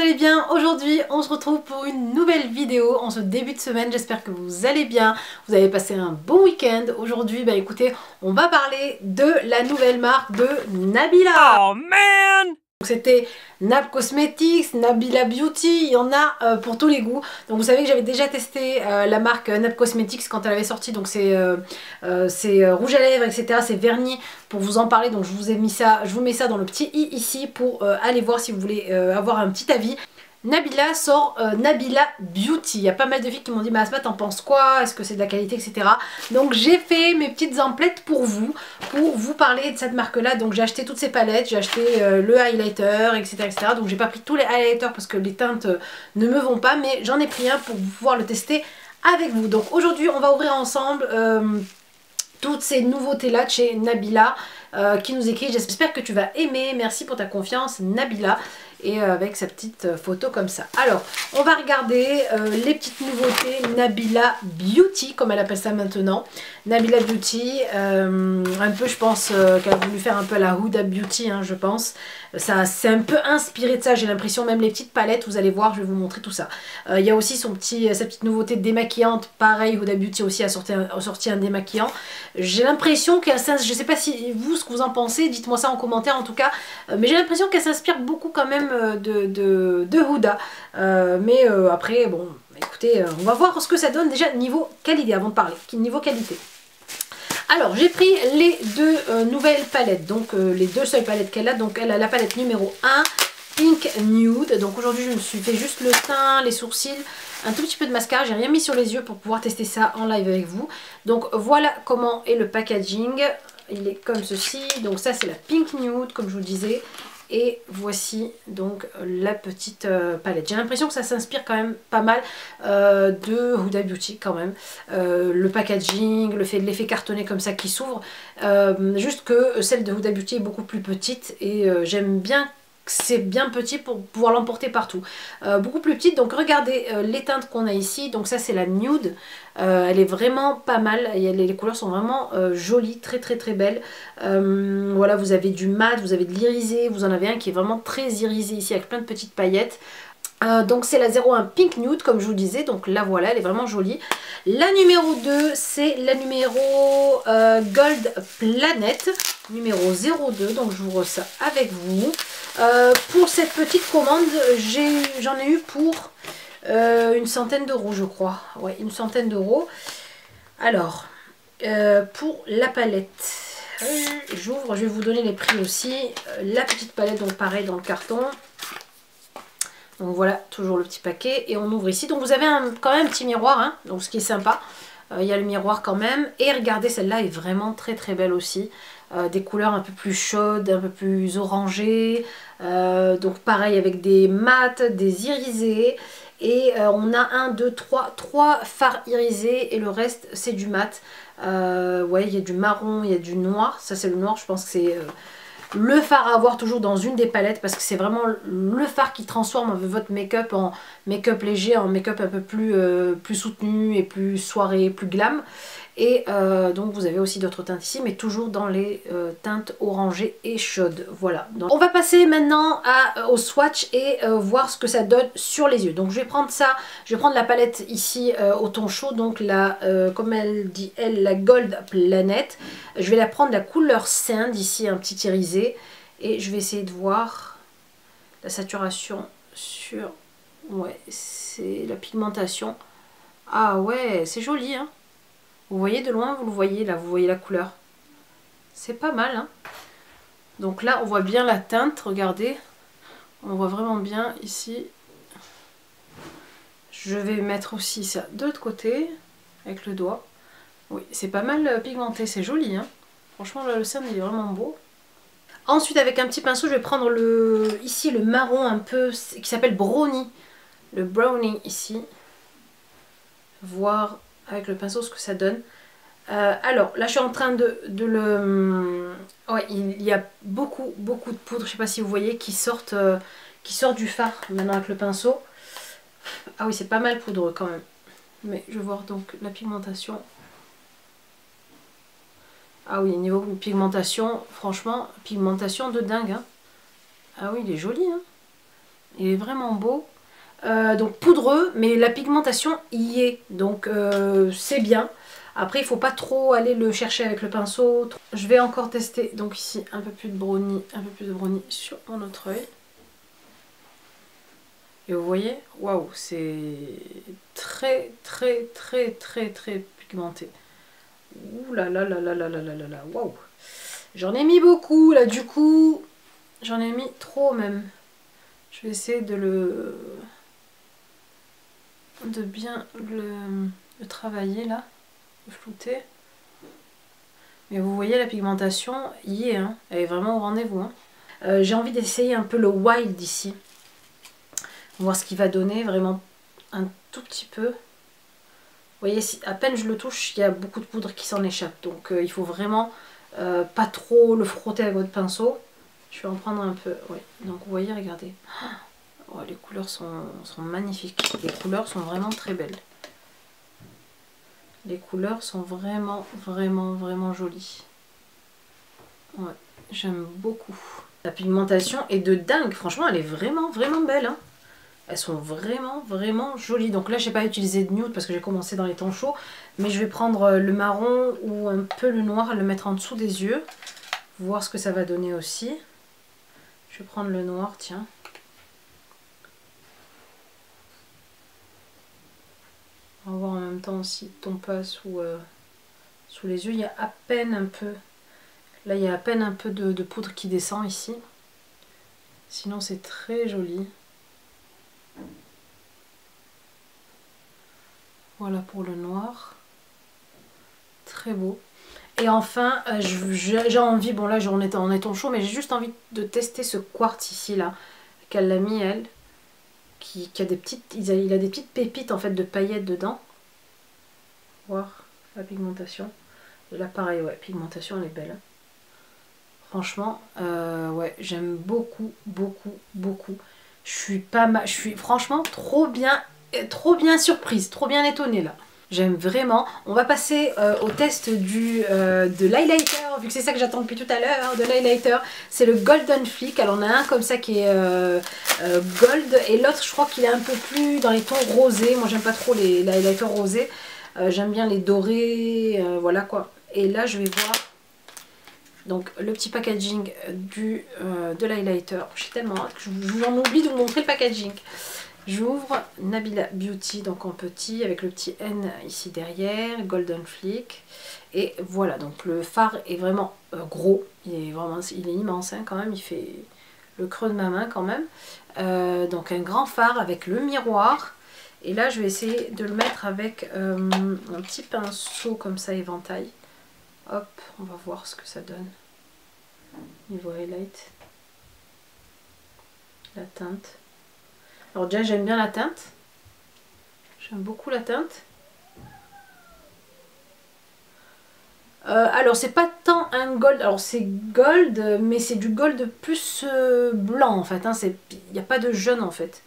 allez bien. Aujourd'hui on se retrouve pour une nouvelle vidéo en ce début de semaine. J'espère que vous allez bien, vous avez passé un bon week-end. Aujourd'hui bah écoutez, on va parler de la nouvelle marque de Nabila. Oh man! C'était Nab Cosmetics, Nabila Beauty, il y en a pour tous les goûts. Donc vous savez que j'avais déjà testé la marque Nab Cosmetics quand elle avait sorti. Donc c'est rouge à lèvres, etc. C'est vernis pour vous en parler. Donc je vous ai mis ça, je vous mets ça dans le petit i ici pour aller voir si vous voulez avoir un petit avis. Nabila sort Nabila Beauty. Il y a pas mal de filles qui m'ont dit, mais Asma, t'en penses quoi? Est-ce que c'est de la qualité, etc. Donc j'ai fait mes petites emplettes pour vous parler de cette marque-là. Donc j'ai acheté toutes ces palettes, j'ai acheté le highlighter, etc., etc. Donc j'ai pas pris tous les highlighters parce que les teintes ne me vont pas, mais j'en ai pris un pour pouvoir le tester avec vous. Donc aujourd'hui, on va ouvrir ensemble toutes ces nouveautés-là de chez Nabila qui nous écrit: j'espère que tu vas aimer, merci pour ta confiance Nabila. Et avec sa petite photo comme ça. Alors, on va regarder les petites nouveautés Nabila Beauty, comme elle appelle ça maintenant. Nabila Beauty, un peu, je pense qu'elle a voulu faire un peu la Huda Beauty, hein, je pense. Ça, c'est un peu inspiré de ça, j'ai l'impression. Même les petites palettes, vous allez voir, je vais vous montrer tout ça. Il y a aussi sa petite nouveauté démaquillante. Pareil, Huda Beauty aussi a sorti un démaquillant. J'ai l'impression qu'elle s'inspire, je sais pas si vous, ce que vous en pensez, dites-moi ça en commentaire en tout cas. Mais j'ai l'impression qu'elle s'inspire beaucoup quand même de Huda. Après, bon, écoutez, on va voir ce que ça donne déjà niveau qualité avant de parler. Niveau qualité. Alors, j'ai pris les deux nouvelles palettes, donc les deux seules palettes qu'elle a. Donc, elle a la palette numéro 1, Pink Nude. Donc, aujourd'hui, je me suis fait juste le teint, les sourcils, un tout petit peu de mascara. J'ai rien mis sur les yeux pour pouvoir tester ça en live avec vous. Donc, voilà comment est le packaging. Il est comme ceci. Donc, ça, c'est la Pink Nude, comme je vous disais. Et voici donc la petite palette. J'ai l'impression que ça s'inspire quand même pas mal de Huda Beauty quand même. Le packaging, l'effet cartonné comme ça qui s'ouvre. Juste que celle de Huda Beauty est beaucoup plus petite et j'aime bien que c'est bien petit pour pouvoir l'emporter partout. Beaucoup plus petite, donc regardez les teintes qu'on a ici. Donc ça c'est la nude. Elle est vraiment pas mal, les couleurs sont vraiment jolies, très très très belles. Voilà, vous avez du mat, vous avez de l'irisé, vous en avez un qui est vraiment très irisé ici avec plein de petites paillettes. Donc c'est la 01 Pink Nude comme je vous disais, donc la voilà, elle est vraiment jolie. La numéro 2 c'est la numéro Gold Planet, numéro 02, donc j'ouvre ça avec vous. Pour cette petite commande, j'en ai eu pour une centaine d'euros je crois, ouais, une centaine d'euros. Alors, pour la palette, j'ouvre, je vais vous donner les prix aussi. La petite palette, donc pareil dans le carton. Donc voilà, toujours le petit paquet. Et on ouvre ici. Donc vous avez quand même un petit miroir, hein, donc ce qui est sympa. Il y a le miroir quand même. Et regardez, celle-là est vraiment très très belle aussi. Des couleurs un peu plus chaudes, un peu plus orangées. Donc pareil avec des mats, des irisés. Et on a 1, 2, 3 fards irisés. Et le reste c'est du mat. Ouais, il y a du marron, il y a du noir. Ça c'est le noir, je pense que c'est... le fard à avoir toujours dans une des palettes parce que c'est vraiment le fard qui transforme votre make-up en make-up léger, en make-up un peu plus soutenu et plus soirée, plus glam. Et donc vous avez aussi d'autres teintes ici, mais toujours dans les teintes orangées et chaudes. Voilà. Donc, on va passer maintenant au swatch et voir ce que ça donne sur les yeux. Donc je vais prendre ça, je vais prendre la palette ici au ton chaud, donc la, comme elle dit elle, la Gold Planet. Je vais la prendre la couleur Sand ici, un petit irisé, et je vais essayer de voir la saturation sur, ouais, c'est la pigmentation. Ah ouais, c'est joli, hein. Vous voyez de loin, vous le voyez là, vous voyez la couleur. C'est pas mal, hein. Donc là, on voit bien la teinte, regardez. On voit vraiment bien ici. Je vais mettre aussi ça de l'autre côté, avec le doigt. Oui, c'est pas mal pigmenté, c'est joli, hein. Franchement, là, le cerne, il est vraiment beau. Ensuite, avec un petit pinceau, je vais prendre ici le marron un peu, qui s'appelle Brownie. Le Brownie ici. Voir avec le pinceau ce que ça donne. Alors là je suis en train de le... Ouais, il y a beaucoup de poudre, je sais pas si vous voyez, qui sort du fard maintenant avec le pinceau. Ah oui, c'est pas mal poudreux quand même. Mais je vais voir donc la pigmentation. Ah oui, niveau pigmentation, franchement, pigmentation de dingue, hein. Ah oui, il est joli, hein. Il est vraiment beau. Donc poudreux, mais la pigmentation y est. Donc c'est bien. Après, il ne faut pas trop aller le chercher avec le pinceau. Je vais encore tester. Donc ici, un peu plus de brownie sur mon autre œil. Et vous voyez, waouh, c'est très pigmenté. Ouh là là là là là là là là là, waouh. J'en ai mis beaucoup là, du coup, j'en ai mis trop même. Je vais essayer de bien le travailler là, le flouter. Mais vous voyez, la pigmentation y est, hein. Elle est vraiment au rendez-vous. Hein. J'ai envie d'essayer un peu le wild ici. Voir ce qu'il va donner, vraiment un tout petit peu. Vous voyez, si à peine je le touche, il y a beaucoup de poudre qui s'en échappe. Donc il faut vraiment pas trop le frotter avec votre pinceau. Je vais en prendre un peu. Ouais. Donc vous voyez, regardez. Oh, les couleurs sont magnifiques. Les couleurs sont vraiment très belles. Les couleurs sont vraiment jolies. Ouais, j'aime beaucoup. La pigmentation est de dingue. Franchement, elle est vraiment belle. Hein. Elles sont vraiment jolies. Donc là, je n'ai pas utilisé de nude parce que j'ai commencé dans les tons chauds. Mais je vais prendre le marron ou un peu le noir, le mettre en dessous des yeux. Voir ce que ça va donner aussi. Je vais prendre le noir, tiens. On va voir en même temps aussi ton pas sous les yeux. Il y a à peine un peu. Là, il y a à peine un peu de poudre qui descend ici. Sinon, c'est très joli. Voilà pour le noir. Très beau. Et enfin, j'ai envie, bon là on est en chaud, mais j'ai juste envie de tester ce quartz ici là, qu'elle l'a mis elle, qui a des petites, il a des petites pépites en fait de paillettes dedans. Voir la pigmentation. Et là pareil, ouais, pigmentation elle est belle. Franchement, ouais, j'aime beaucoup. Je suis pas mal, je suis franchement trop bien surprise, trop bien étonnée là. J'aime vraiment. On va passer au test de l'highlighter, vu que c'est ça que j'attends depuis tout à l'heure, de l'highlighter. C'est le Golden Flick. Alors on a un comme ça qui est gold et l'autre je crois qu'il est un peu plus dans les tons rosés. Moi j'aime pas trop les highlighters rosés. J'aime bien les dorés, voilà quoi. Et là je vais voir donc le petit packaging de l'highlighter. J'ai tellement hâte que j'en oublie de vous montrer le packaging. J'ouvre Nabila Beauty, donc en petit, avec le petit N ici derrière, Golden Flick. Et voilà, donc le phare est vraiment gros, il est immense hein, quand même, il fait le creux de ma main quand même. Donc un grand phare avec le miroir. Et là je vais essayer de le mettre avec un petit pinceau comme ça, éventail. Hop, on va voir ce que ça donne. Niveau highlight. La teinte. Alors déjà j'aime bien la teinte. J'aime beaucoup la teinte. Alors c'est pas tant un gold, alors c'est gold mais c'est du gold plus blanc en fait. Hein. Il n'y a pas de jaune en fait.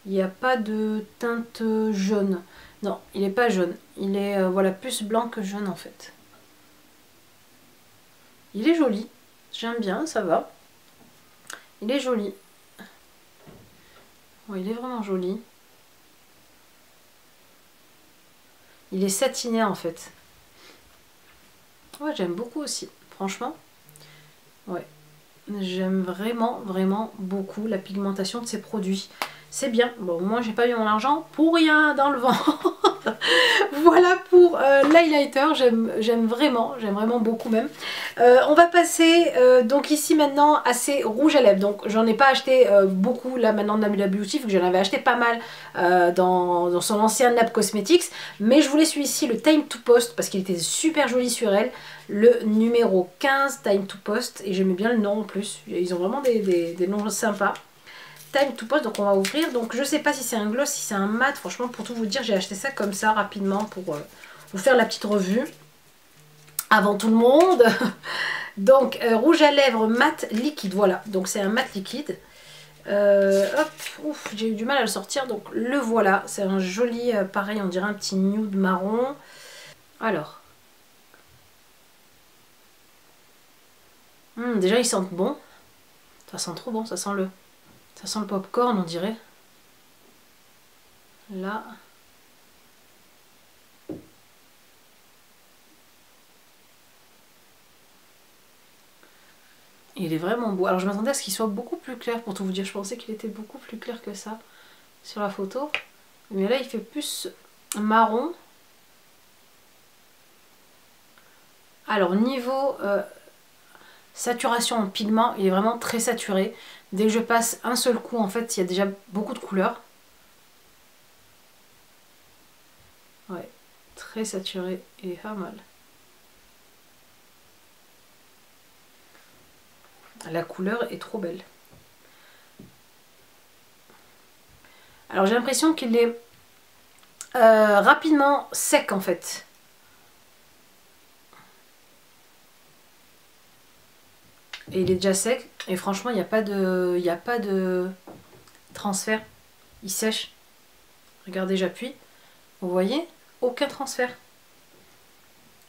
Il n'y a pas de teinte jaune. Non, il n'est pas jaune. Il est voilà, plus blanc que jaune en fait. Il est joli. J'aime bien, ça va. Il est joli. Ouais, il est vraiment joli. Il est satiné en fait. Ouais, j'aime beaucoup aussi. Franchement. Ouais. J'aime vraiment beaucoup la pigmentation de ces produits. C'est bien. Bon, moi j'ai pas eu mon argent pour rien dans le vent. Voilà pour l'highlighter. J'aime vraiment beaucoup même. On va passer donc ici maintenant à ces rouges à lèvres. Donc j'en ai pas acheté beaucoup là maintenant de Nabila Beauty, vu que j'en avais acheté pas mal dans son ancien NAB Cosmetics. Mais je voulais celui ici, le Time to Post, parce qu'il était super joli sur elle. Le numéro 15 Time to Post, et j'aimais bien le nom en plus. Ils ont vraiment des noms sympas. Time to Post, donc on va ouvrir. Donc je sais pas si c'est un gloss, si c'est un mat. Franchement, pour tout vous dire, j'ai acheté ça comme ça rapidement pour vous faire la petite revue avant tout le monde. Donc rouge à lèvres mat liquide, voilà. Donc c'est un mat liquide. Hop, ouf, j'ai eu du mal à le sortir. Donc le voilà, c'est un joli, pareil, on dirait un petit nude marron. Alors. Déjà ils sentent bon. Ça sent trop bon, ça sent le. Ça sent le popcorn, on dirait. Là. Il est vraiment beau. Alors je m'attendais à ce qu'il soit beaucoup plus clair, pour tout vous dire. Je pensais qu'il était beaucoup plus clair que ça sur la photo. Mais là il fait plus marron. Alors niveau saturation en pigment, il est vraiment très saturé. Dès que je passe un seul coup, en fait, il y a déjà beaucoup de couleurs. Ouais, très saturé et pas mal. La couleur est trop belle. Alors j'ai l'impression qu'il est rapidement sec en fait. Et il est déjà sec. Et franchement, il n'y a pas de transfert. Il sèche. Regardez, j'appuie. Vous voyez? Aucun transfert.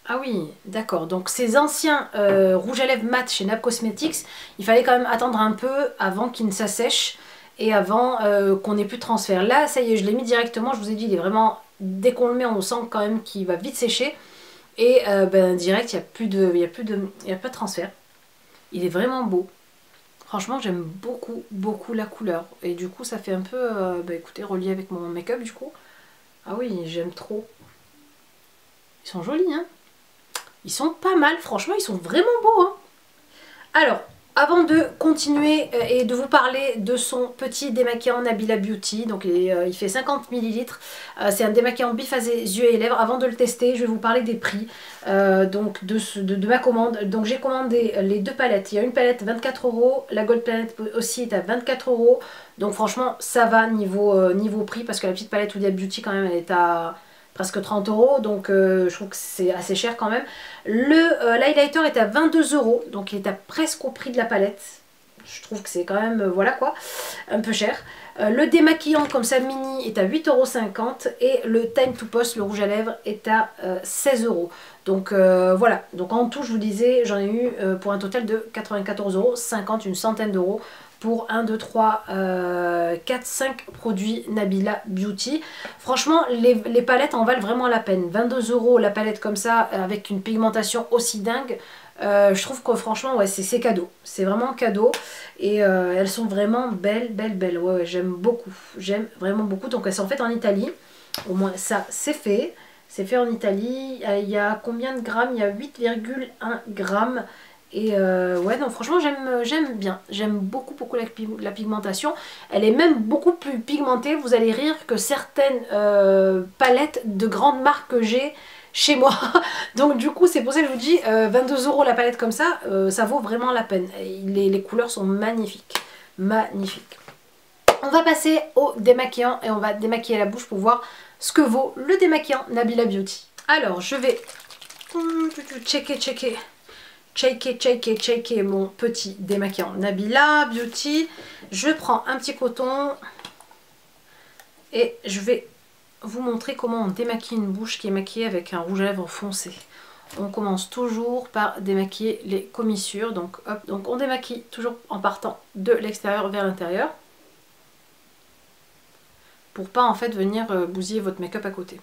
Ah oui, d'accord. Donc ces anciens rouges à lèvres mat chez NAP Cosmetics, il fallait quand même attendre un peu avant qu'ils ne s'assèchent et avant qu'on n'ait plus de transfert. Là, ça y est, je l'ai mis directement. Je vous ai dit, il est vraiment... Dès qu'on le met, on sent quand même qu'il va vite sécher. Et direct, il n'y a pas de transfert. Il est vraiment beau. Franchement, j'aime beaucoup, beaucoup la couleur. Et du coup, ça fait un peu, écoutez, relié avec mon make-up du coup. Ah oui, j'aime trop. Ils sont jolis, hein. Ils sont pas mal, franchement, ils sont vraiment beaux, hein. Alors, avant de continuer et de vous parler de son petit démaquillant Nabila Beauty, donc il fait 50 ml, c'est un démaquillant biphasé yeux et lèvres. Avant de le tester, je vais vous parler des prix donc de ma commande. Donc j'ai commandé les deux palettes, il y a une palette 24 €, la Gold Planet aussi est à 24 €, donc franchement ça va niveau prix, parce que la petite palette Huda Beauty quand même elle est à presque 30 €, donc je trouve que c'est assez cher quand même. L'highlighter est à 22 €, donc il est à presque au prix de la palette. Je trouve que c'est quand même, voilà quoi, un peu cher. Le démaquillant comme ça mini est à 8,50 € et le Time to Post, le rouge à lèvres, est à 16 €. Donc voilà, donc en tout je vous disais, j'en ai eu pour un total de 94,50 €, une centaine d'euros pour 1, 2, 3, 4, 5 produits Nabila Beauty. Franchement, les palettes en valent vraiment la peine. 22 € la palette comme ça, avec une pigmentation aussi dingue. Je trouve que franchement, ouais, c'est cadeau. C'est vraiment cadeau. Et elles sont vraiment belles, belles, belles. Ouais, j'aime beaucoup. J'aime vraiment beaucoup. Donc elles sont faites en Italie. Au moins ça, c'est fait. C'est fait en Italie. Il y a combien de grammes? Il y a 8,1 grammes. Et ouais, donc franchement j'aime bien, j'aime beaucoup la pigmentation. Elle est même beaucoup plus pigmentée, vous allez rire, que certaines palettes de grandes marques que j'ai chez moi. Donc du coup c'est pour ça que je vous dis 22 € la palette comme ça, ça vaut vraiment la peine. Les couleurs sont magnifiques, magnifiques. On va passer au démaquillant et on va démaquiller la bouche pour voir ce que vaut le démaquillant Nabila Beauty. Alors je vais checker mon petit démaquillant Nabila Beauty. Je prends un petit coton et je vais vous montrer comment on démaquille une bouche qui est maquillée avec un rouge à lèvres foncé. On commence toujours par démaquiller les commissures. Donc hop, donc on démaquille toujours en partant de l'extérieur vers l'intérieur, pour pas en fait venir bousiller votre make-up à côté.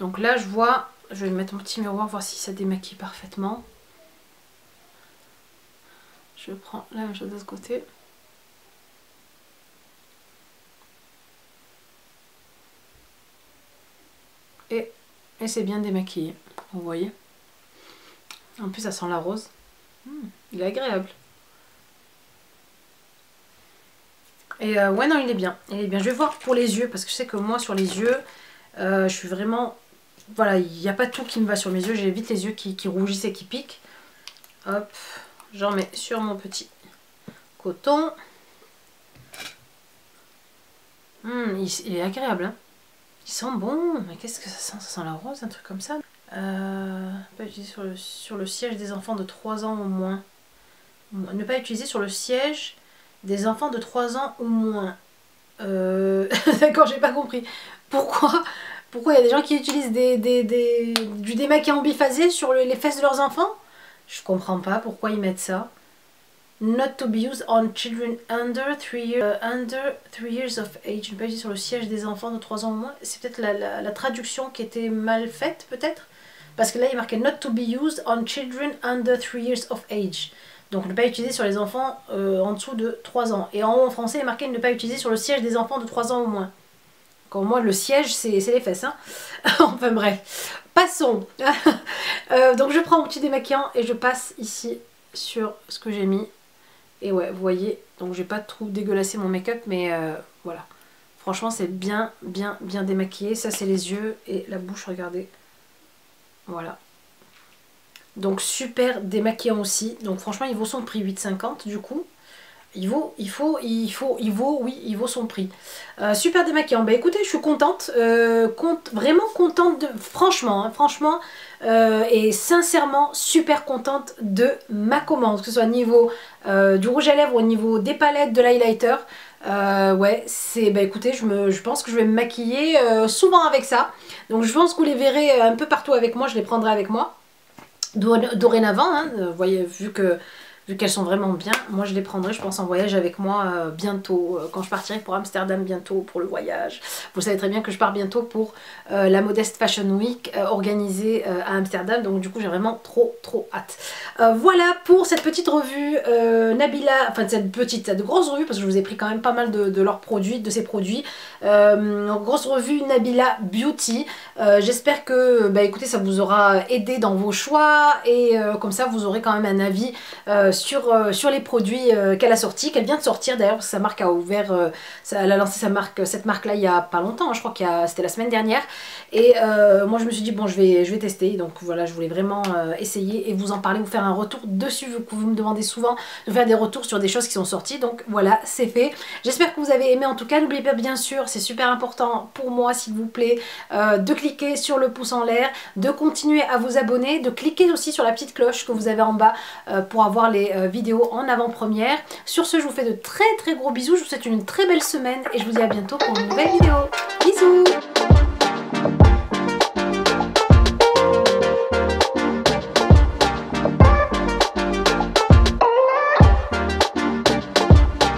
Donc là je vois, je vais mettre mon petit miroir voir si ça démaquille parfaitement. Je prends la même chose de ce côté. Et c'est bien démaquillé, vous voyez. En plus ça sent la rose. Il est agréable. Et ouais non il est bien. Il est bien. Je vais voir pour les yeux, parce que je sais que moi sur les yeux, je suis vraiment... Voilà, il n'y a pas tout qui me va sur mes yeux. J'ai vite les yeux qui rougissent et qui piquent. Hop, j'en mets sur mon petit coton. Il est agréable, hein. Il sent bon, mais qu'est-ce que ça sent? Ça sent la rose, un truc comme ça. Pas utiliser sur le siège des enfants de 3 ans ou moins. Ne pas utiliser sur le siège des enfants de 3 ans ou moins. D'accord, j'ai pas compris. Pourquoi il y a des gens qui utilisent du démaquillant biphasé sur les fesses de leurs enfants? Je comprends pas pourquoi ils mettent ça. Not to be used on children under 3 years of age. Ne pas utiliser sur le siège des enfants de 3 ans ou moins. C'est peut-être la traduction qui était mal faite, peut-être. Parce que là, il est marqué Not to be used on children under 3 years of age. Donc ne pas utiliser sur les enfants en dessous de 3 ans. Et en haut en français, il est marqué ne pas utiliser sur le siège des enfants de 3 ans ou moins. Au moins le siège, c'est les fesses. Hein. Enfin bref. Passons. Donc je prends mon petit démaquillant et je passe ici sur ce que j'ai mis. Et ouais, vous voyez, donc j'ai pas trop dégueulassé mon make-up, mais voilà. Franchement, c'est bien démaquillé. Ça, c'est les yeux et la bouche, regardez. Voilà. Donc super démaquillant aussi. Donc franchement, il vaut son prix, 8,50 du coup. Il vaut son prix. Super démaquillant. Bah écoutez, je suis contente, vraiment contente de, franchement, et sincèrement super contente de ma commande, que ce soit au niveau du rouge à lèvres, au niveau des palettes, de l'highlighter. Ouais, c'est, bah écoutez, je pense que je vais me maquiller souvent avec ça. Donc je pense que vous les verrez un peu partout avec moi, je les prendrai avec moi. Dorénavant, hein, vous voyez, vu qu'elles sont vraiment bien, moi je les prendrai je pense en voyage avec moi bientôt, quand je partirai pour Amsterdam bientôt pour le voyage. Vous savez très bien que je pars bientôt pour la Modest Fashion Week organisée à Amsterdam, donc du coup j'ai vraiment trop hâte. Voilà pour cette petite revue Nabila, enfin cette grosse revue parce que je vous ai pris quand même pas mal de leurs produits, de ces produits. Grosse revue Nabila Beauty. J'espère que bah, écoutez, ça vous aura aidé dans vos choix et comme ça vous aurez quand même un avis sur les produits qu'elle a sortis, qu'elle vient de sortir d'ailleurs, parce que sa marque a ouvert, elle a lancé cette marque là il y a pas longtemps, hein, je crois que c'était la semaine dernière, et moi je me suis dit bon je vais tester, donc voilà, je voulais vraiment essayer et vous en parler, vous faire un retour dessus, vous me demandez souvent de faire des retours sur des choses qui sont sorties, donc voilà, c'est fait. J'espère que vous avez aimé, en tout cas n'oubliez pas bien sûr, c'est super important pour moi s'il vous plaît, de cliquer sur le pouce en l'air, de continuer à vous abonner, de cliquer aussi sur la petite cloche que vous avez en bas pour avoir les vidéos en avant-première. Sur ce, je vous fais de très gros bisous, je vous souhaite une très belle semaine et je vous dis à bientôt pour une nouvelle vidéo. Bisous!